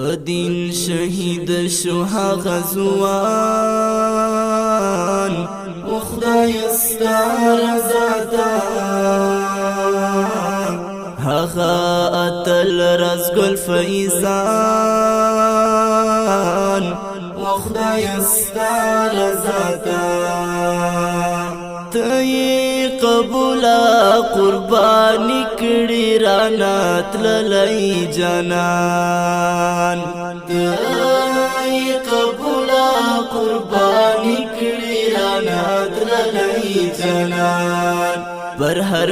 دین شهید شو هغه ځوان و خدای ستا رضا ته هغه اتل رزګل فیضان و خدای ستا رضا ته ته قبول قربانی کړي رانا تللی جانان ته قبول قربانی کړي رانا تللی جانان پر هر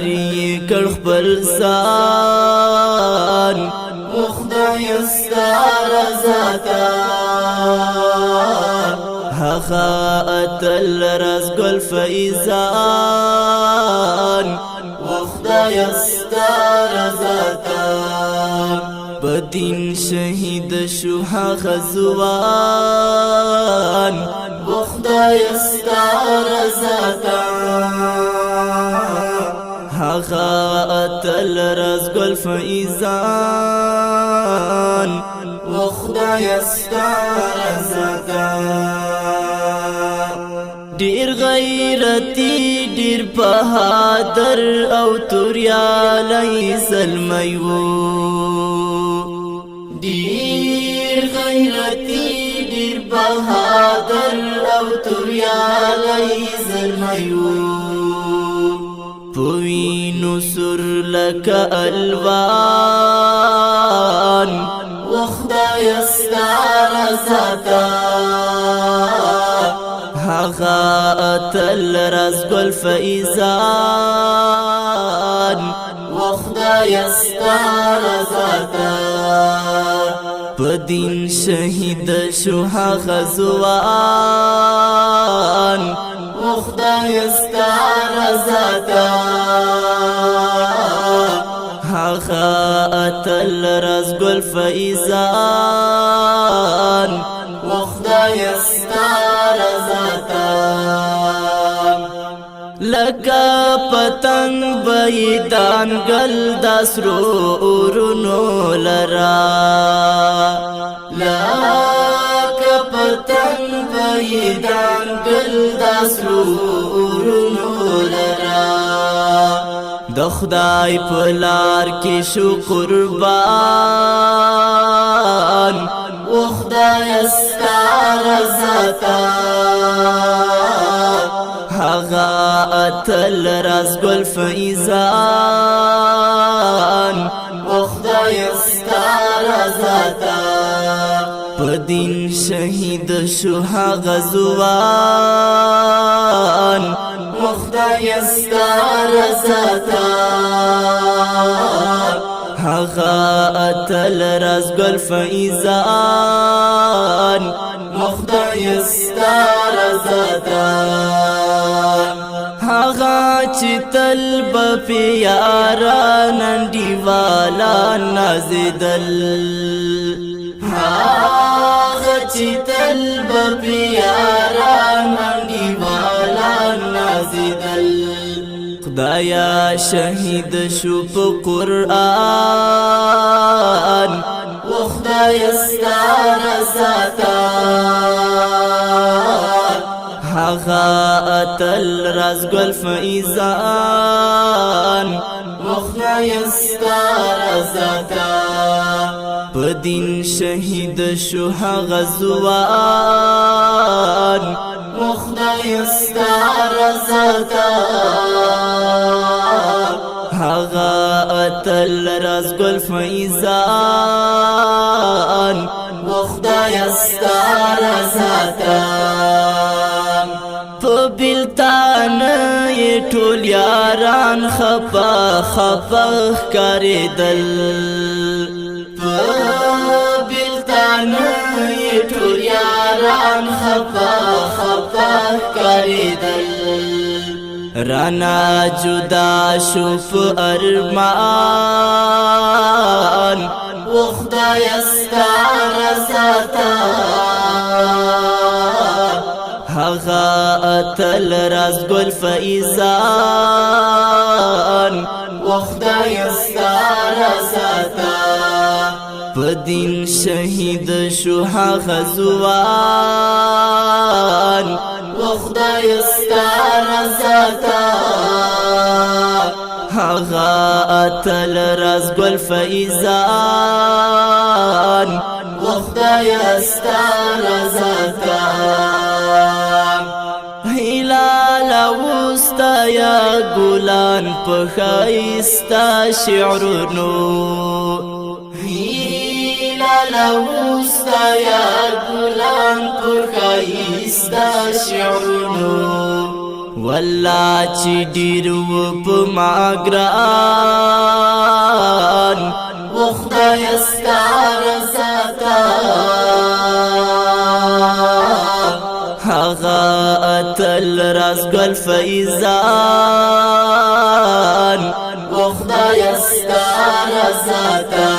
یې کړ خپل ځان و خدای ستا رضا ته هغه اتل رزګل فیضان و خدای ستا رضا ته بدین شهید شو هغه ځوان و خدای ستا رضا ته هغه اتل رزګل فیضان و خدای ستا رضا ته ډیر غیرتی ډیر بهادر او توریالی زلمیو ډیر غیرتی ډیر بهادر او توریالی زلمیو پوینو سر لک الوان و خدای ستا رضا ته هغه اتل رزګل فیضان و خدای ستا رضا ته بدین شهید شو هغه ځوان و خدای ستا رضا ته هغه اتل رزګل فیضان و خدای ستا رضا ته لکه پتنګ بيدان گل دسرو ورونو لرا لکه پتنګ بيدان گل دسرو ورونو لرا د خدای په لار کې شو قربان و خدای ستا رضا ته هغه اتل رزګل فیضان و خدای ستا رضا ته بدین شهید شو هغه ځوان و خدای ستا رضا ته هغه اتل رزګل فیضان و خدای ستا رضا ته هغه چې تل په یاران دیوالا نازدل هغه چې تل په یاران دیوالا نازدل خدایا شهید شو په قرآن و خدای ستا رضا ته هغه اتل رزګل فیضان و خدای ستا رضا ته بدین شهید شو هغه ځوان و خدای ستا رضا ته هغه اتل رزګل فیضان و خدای ستا رضا ته په بلتان یې ټول یاران خفا خفا ښکارېدل په بلتان یې ټول یاران خفا خفا ښکارېدل رانا جدا شو په ارمان و خدای ستا رضا ته هغه اتل رزګل فیضان و خدای ستا رضا ته بدین شهید شو هغه ځوان و خدای ستا رضا ته هغه اتل راز ګل فیضان و خدای ستا رضا ته هلال اوستا یا ګلان په ښایسته شعرونو هلال اوستا یا ګلان په ښایسته شعرونو والله چې ډېر و په ما ګران و خدای ستا رضا ته هغه اتل راز ګل فیضان و خدای ستا رضا ته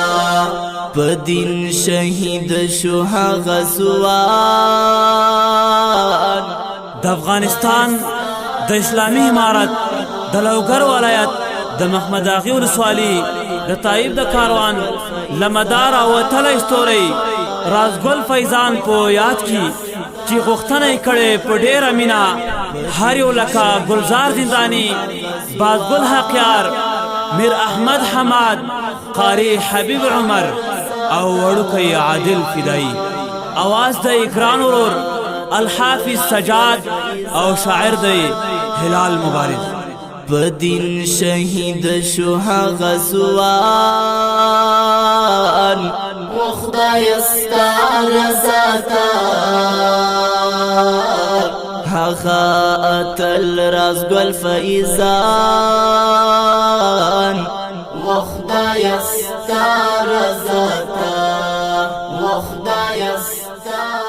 په دین شهید شو هغه ځوان د افغانستان د اسلامی امارت د لوګر ولایت د محمد اغی ولسوالي د طایب د کاروان لمدار او تل استوري رازګل فیضان په یاد کی چې غوښتنه کړي په ډېر مینا هر یو لکه گلزار زندانی بازګل حقیار میر احمد حماد قاری حبیب عمر او وړوکی عادل فدایی आवाज د اکران ورور الحافظ سجاد او شاعر دی هلال مبارز بدین شهید شو هغه ځوان و خدای ستا رضا ته هغه اتل راز ګل فیضان و خدای ستا رضا ته و خدای ستا